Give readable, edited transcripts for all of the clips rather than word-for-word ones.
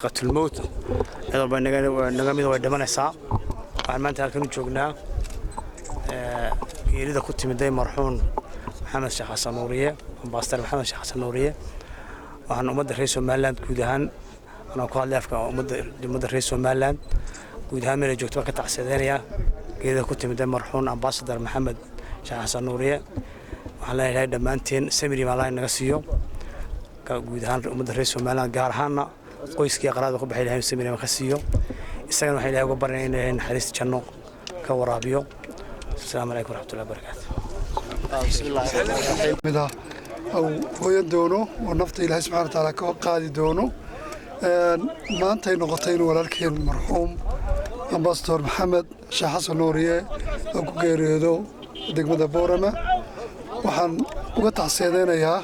قتل الموت هذا نجمد ودمنا صعب وعملت هالكن جوجنا يريد كنت مدي مرحوم محمد شيخ حسن نورية باستر محمد شيخ حسن نورية وعن أمد رئيس مالند كودهان أنا قال لافك أمد رئيس مالند كودهان من الجوت وقت عسدانية يريد كنت مدي مرحوم باستر محمد شيخ حسن نورية وعلى هاي دمانتين سمري مالاي نقصيو كودهان أمد رئيس مالند جارهانا qoyskii aqraad ku baxay ilaahay sameeyay khasiyo isagana waxa ilaahay uga barnay in xariis janno ka waraabiyo assalaamu alaykum warahmatullahi wabarakatuh bismillah aw hooyan doono oo nafta ilaahay subhanahu wa ta'ala ka qaadi doono maanta ay noqotay in walaalkeen marxuum ambassador maxamed sheekh xasan nuuriye oo ku geeriyoodo degmada Boorama waxaan uga tacsiyadeynayaa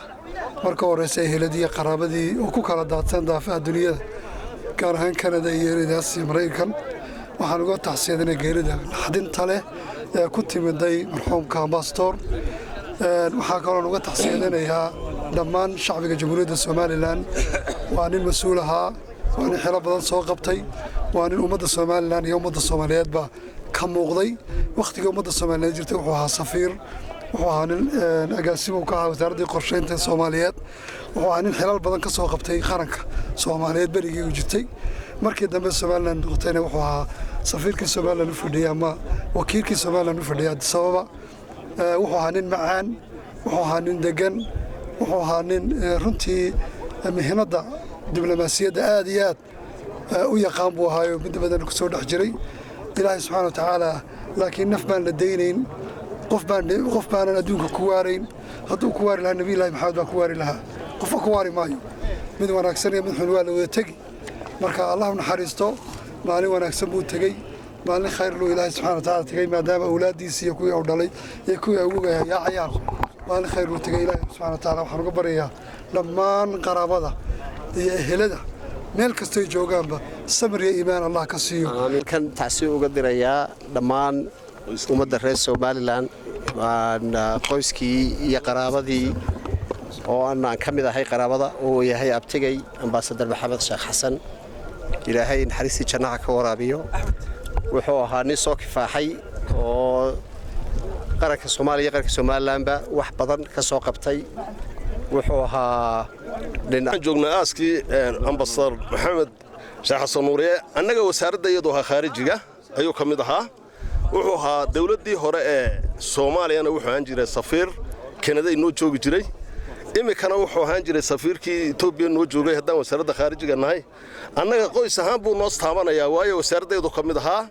marka horeysa eheladiya qaraabadii oo ku kala daadsan daafaha duniyada gaar ahaan Kanada iyo Ingiriiska iyo Mareykan waxaan uga tacsiyadeynayaa geerida naxdinta leh ee ku timiday marxuumka ambassador waxaan kaloo uga tacsiyadeynayaa dhammaan shacbiga Jamhuuriyadda Soomaaliland waa nin mas'uul ahaa waa nin xilal badan soo qabtay waa nin ummadda Soomaaliland iyo ummadda Soomaaliyeedba ka muuqday waqtiga ummadda Soomaaliyeed jirtay wuxuu ahaa safiir وحان أجاسمه كهوتردي قرشين الصوماليات وحان الحلال بدن كسوق قبتي خرنك صوماليات بريجي وجتي مركز دم الصوماليين قتينا وحها سفير كالصوماليين نفردي أما وكيل كالصوماليين نفردي هذا الصوابة وحان معان وحان دجن وحان رنتي مهنة دبلوماسية آديات ويقام بها بدن كسور حجري إلهي سبحانه وتعالى لكن نفبان للدينين قف بان أدونك كوارين هذو كواري لها النبي الله محمد كواري لها قف كواري مايو من وانا أكسرني من حلوان ويتقي مركا الله من حريستو مالي وانا أكسبو تقي مالي خير له إلهي سبحانه وتعالى تقي ما دام أولادي سيكوي أو دلي يكوي أوجا يا عيال مالي خير له تقي إلهي سبحانه وتعالى وحنا قبريها لما قرابة هلدا meel kasta ay joogaanba sabir iyo iimaan Allah ka siiyo kan taasi uga diraya dhamaan ummadda reer Soomaaliland waan qoyskii iyo qaraabadii oo aan kamid ahay qaraabada oo yahay abtigay ambassador Maxamed Sheekh Xasan ilaahay naxariis jannaha ka waraabiyo wuxuu ahaa nin soo kifaaxay oo qaranka Soomaaliya qaranka Soomaaliland wax badan ka soo qabtay wuxuu ahaa joogna aaskii ambassador Maxamed Sheekh Xasan Nuuriye annaga wasaaradda iyadoo khaarijiga ayuu kamid ahaa wuxuu ahaa dawladdii hore ee Soomaaliyana wuxuu ahaan jiray safiir Kanada inoo joogi jiray imikana wuxuu ahaan jiray safiirkii Itoobiya inoo joogay haddaan wasaaradda khaarijiga nahay annaga qoys ahaan buu noo staamanayaa waayo wasaaradda iyadoo kamid ahaa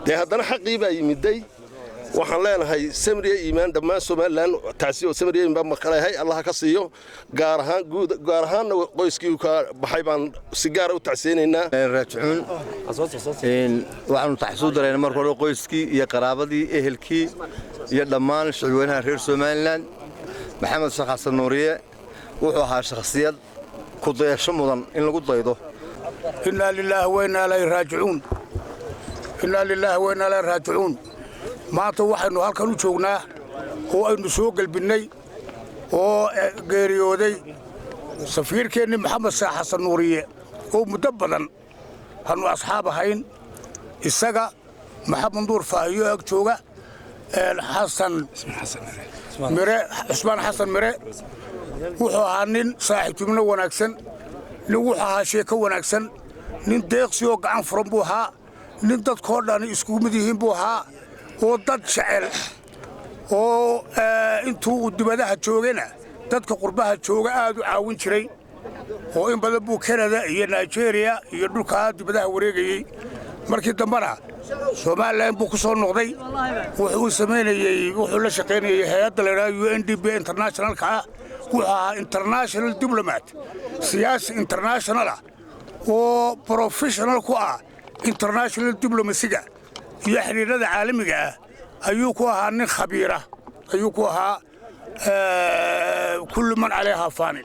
dee haddana xaqii baa yimiday waxaan leenahay samriye iimaan dhammaan Soomaaliland taasiyo samriye iimaan markaleehay Allah ka siiyo gaar ahaan qoyskii ka baxay baan si gaar ah u tacseenaynaa raajicuun waxaanu taxsuud dareynaa marka hore qoyskii iyo qaraabadii ehelkii iyo dhammaan shacweynaha reer Soomaaliland Maxamed Sheekh Xasan Nuuriye wuxuu ahaa shakhsiyad ku dayasho mudan in lagu daydo inna lillahi wa inna ilayhi raajicuun inna lillahi wa inna ilayhi raajicuun maanta waxaynu halkan u joognaa oo aynu soo galbinay oo geeriyooday safiirkeenni Maxamed Sheekh Xasan Nuuriye oo muddo badan hanu asxaab ahayn isaga Maxamed Nuur Faahiyo ag jooga Xasan Usmaan Xasan Mire wuxuu ahaa nin saaxiibtinimo wanaagsan nin wuxuu ahaa sheeko wanaagsan nin deeqsi oo gacan furan buu ahaa nin dadkoo dhan isku mid yihiin buu ahaa oo dad jecel oo intuu dibadaha joogana dadka qurbaha jooga aad u caawin jiray oo in badan buu Canada iyo Nigeria iyo dhulka dibadaha wareegayay markii dambana Soomaaliland buu ku soo noqday wuxuu sameeyay wuxuu la shaqeynayay hay'adda la yiraahdo UNDP International ka wuxuu ahaa international diplomat siyaasi international oo professional ku ah international diplomacy-ga iyo xiriirada caalamiga ah ayuu ku ahaa nin khabiir ah ayuu ku ahaa kullu man عليها فان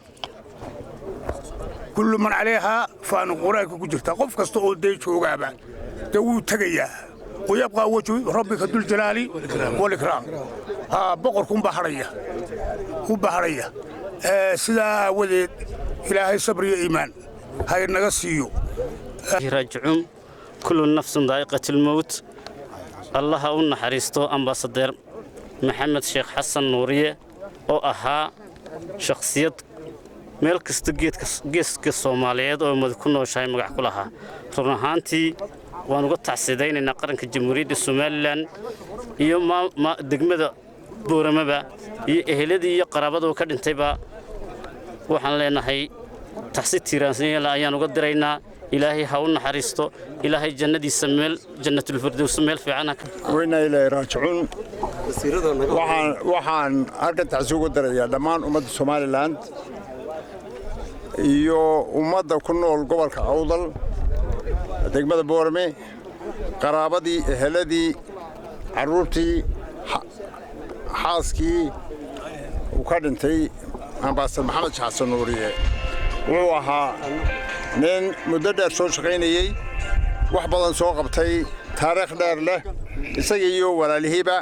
كل من عليها فان قراءك ku jirta qof kasta oo day joogaaba dawuu tagaya ويبقى وجه ربك ذو الجلال والإكرام بقركم بحرية سلا ولد إلهي صبر إيمان هاي النغسيو راجعون كل نفس ذائقة الموت الله ونحرسته أمباسادور محمد شيخ حسن نورية أو أها شخصية meel kasta geeska Soomaaliyeed oo madkuna shay magac ku lahaa run ahaantii waan uga tacsiideynaa qaranka Jamhuuriyadda Soomaaliland iyo degmada Booramaba iyo eheladii iyo qaraabada ka dhintayba waxaan leenahay tacsiid tiiraansan ayaan uga diraynaa ilaahay ha u naxariisto ilaahay jannadiisa meel jannatul firdaws meel fiican wayna ilaahay raajicuun waxaan halkan tacsiid uga dirayaa dhammaan ummadda Soomaaliland iyo ummadda ku nool gobolka Awdal degmada Boorame qaraabadii eheladii caruurtii xaaskii uu ka dhintay Ambassador Maxamed Xasan Nuuriye wuxuu ahaa nin muddo dheer soo shaqaynayay wax badan soo qabtay taariikh dheer leh isaga iyo walaalihiiba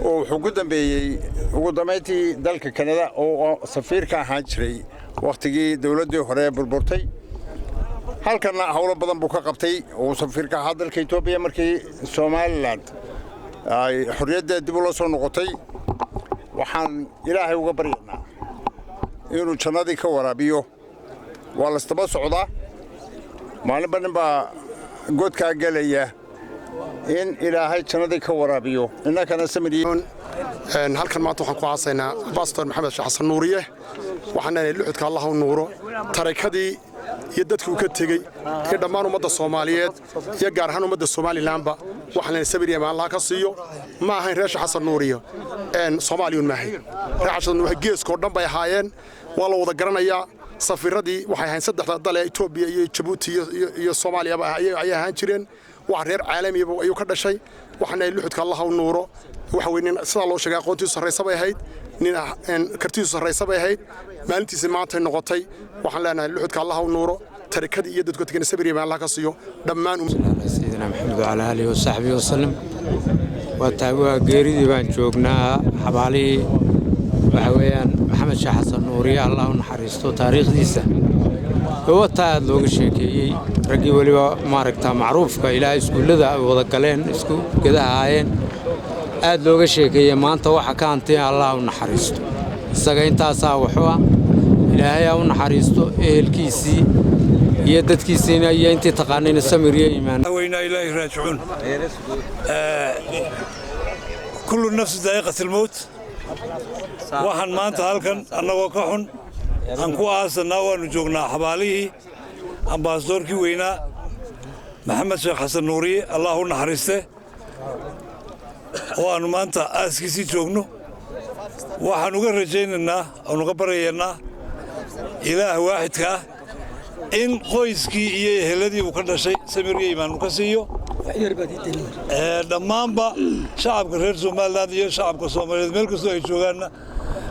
oo wuxuu ku dambeeyay ugu dambeyntii dalka Kanada oo safiirka ahaan jiray waqtigii dawladii hore burburtay halkana hawlo badan buu ka qabtay oo safiirka ahaa dalka Itoobiya markii Somaliland ay xorriyadda dib u soo noqotay waxaan ilaahay uga baryaynaa inuu jannadii ka waraabiyo waa la istaba socdaa maalinba ninba godka galaya in ilaahay jannadii ka waraabiyo innakana samiriyoon halkan maanta waxaan ku aasaynaa Ambassador Maxamed Xasan Nuuriye waxaan leeyahay luxudka Allah u nuuro tareekadii iyo dadkii uu ka tagay ee dhammaan ummadda Soomaaliyeed iyo gaar ahaan ummadda Somalilandba waxaan leeyahay sabir ma Allah ka siiyo ma ahayn reer Xasan Nuuriye Soomaaliyun ma ahayn reer Xasan Nuuriye geesko dhan bay ahaayeen waa la wada garanayaa safiiradii waxay ahayn saddexda dal ee Itoobiya iyo Djibouti iyo Soomaaliya ay ahaan jireen wax reer caalami ah ayuu ka dhashay waxaan leeyahay luxudka Allah u nuuro waxa weyn sida loo sheegay aqoontiisu sareysa bay ahayd nin kartiisu sareysa bay ahayd maalintiisa maanta noqotay waxaan leenahay luxudka Allah u nuuro tareekada iyo dadku tagay sabir iyo Allah ka siiyo dhammaan sayyidina Maxamed wa ala alihi wa sahbihi wa sallam wa taabaa geeridii baan joognaa xabaali waxa weeyaan Maxamed Sheekh Xasan Nuuriye Allah u naxariisto taariikhdiisa oo taad looga sheekeeyay ragii waliba maaragta macruufka ilaa iskuulada ay wada galeen isku gadaayeen aad looga sheekeeyay maanta waxa ka antay Allah u naxariisto isaga intaas wuxuu ilaahay u naxariisto ehelkiisii iyo dadkiisina iyo intii taqaanayna samiriye iimaan wayna ilaahay raajicuun kullu nafs daa'iqat al-maut waxaan maanta halkan annagoo ka xun aan ku aasanaa waanu joognaa xabaalihii ambaasadorkii weynaa Maxamed Sheekh Xasan Nuuriye Allah u naxariiste oo aanu maanta aaskiisii joogno waxaan uga rajaynaynaa aan uga baryaynaa ilaah waaxidka ah in qoyskii iyo eheladii uu ka dhashay samiriye iimaan ka siiyo dhammaanba shacabka reer Somaliland iyo shacabka Soomaaliyeed meel kastoo ay joogaanna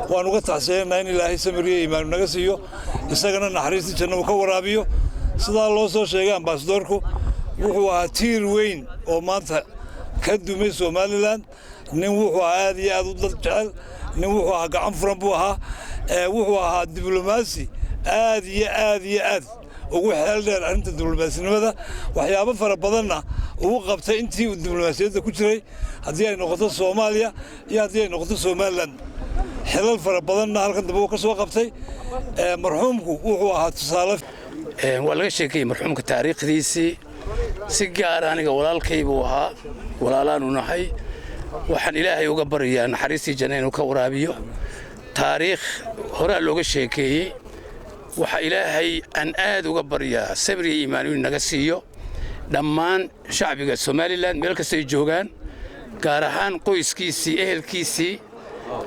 waan uga tacsiyeynaa in ilaahay samiriye iimaan naga siiyo isagana naxariistii janno ka waraabiyo sidaa loo soo sheegay ambaasadorku wuxuu ahaa tiir weyn oo maanta ka dumay Somaliland nin wuxuu aad iyo aad u dad jecel nin wuxuu ahaa gacan furan buu ahaa wuxuu ahaa diblomaasi aad iyo aad ugu xeel dheer arrinta diblomaasnimada waxyaabo fara badanna uu qabtay intii uu diblomaasiyadda ku jiray haddii ay noqoto Soomaaliya iyo haddii ay noqoto Somaliland xilal fara badanna halkan daba uu ka soo qabtay marxuumku wuxuu ahaa tusaale waa laga sheekay marxuumka taariikhdiisii si gaar aniga walaalkay buu ahaa walaalaan u nahay waxaan ilaahay uga baryaa naxariistii janno inuu ka waraabiyo taariikh hore looga sheekeeyay waxa ilaahay aan aad uga baryaa sabir iyo iimaan inuu naga siiyo dhammaan shacbiga Somaliland meel kasta ay joogaan gaar ahaan qoyskiisii ehelkiisii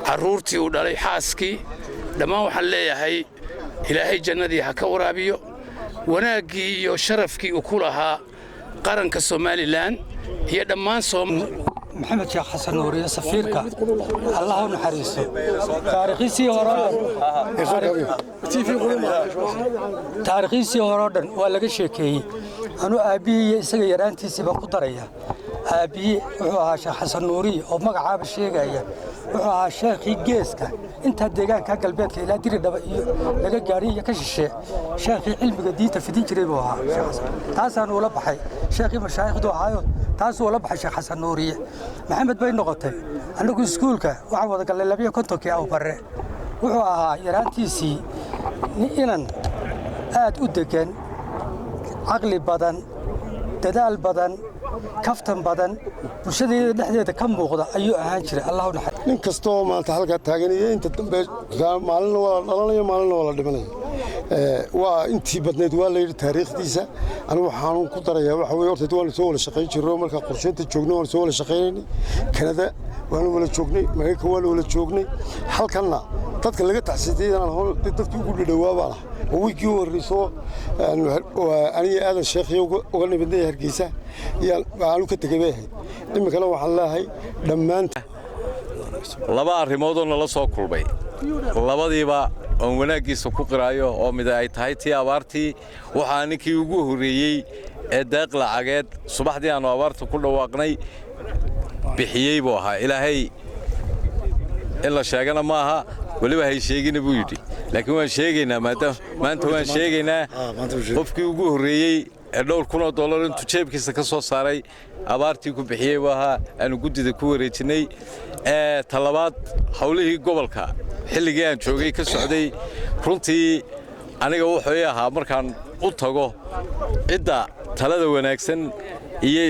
caruurtii uu dhalay xaaskii dhammaan waxaan leeyahay ilaahay jannadii ha ka waraabiyo wanaagii iyo sharafkii uu ku lahaa qaranka Somaliland iyo dhammaan محمد شيخ حسن نورية سفيرك الله نحرسه تاريخي هورادن ولا شيء أنا أبي يسقي يرانتي سباق طرية aabiye wuxuu ahaa sheekh xasan nuuriye oo magacaaba sheegaya wuxuu ahaa sheekhii geeska inta deegaanka galbeedka ilaa diridhaba iyo laga gaadhay iyo ka shishe sheekhii cilmiga diinta fidin jiray buu ahaa sheekh xasan taasaan ula baxay sheekhii mashaayikhdu ahaayo taasuu ula baxay sheekh xasan nuuriye maxamed bay noqotay annagu iskuulka waxaan wada gallay 52 aw barre wuxuu ahaa yaraantiisii inan aad u degan caqli badan dadaal badan kaftan badan bulshadeeda dhexdeeda ka muuqda ayuu ahaan jiray Allahu naxariis nin kastoo maanta halka taaganaya inta dambe maalin waa dhalanayo maalin waa la dhimanayo waa intii badneed waa la yiri taariikhdiisa anigu waxaan ku darayaa waxa weeye horta waan soo wada shaqayn jirnay marka qorsheynta joogno waan soo wada shaqaynay Kanada waan wada joognay Mareykanka waan wada joognay halkanna dadka laga taxsiidayna dadkii ugu dhawaabaa ويجي ورثوا أنا هذا الشيخ وغني بدي هرجيسة يا معلوك تجيبه لما كانوا وحلاها هاي لما أنت لبا ريمودون لا soo kulbay labadiiba oo wanaagiisa ku qiraayo oo mid ay tahay tii abaartii waxa ninkii ugu horeeyay ee deeq lacageed subaxdii aan abaarta ku dhawaaqnay bixiyay buu ahaa ilaahay in la sheegana ma aha waliba hay sheegina buu yidhi laakiin waan sheegaynaa maanta waan sheegaynaa qofkii ugu horeeyay ee $1,000 intuu jeebkiisa ka soo saaray abaartii ku bixiyay waxa aan gudida ku wareejinay talabaad hawlihii gobolka xilligii aan joogay ka socday runtii aniga wuxuu ahaa markaan u tago cidda talada wanaagsan iyo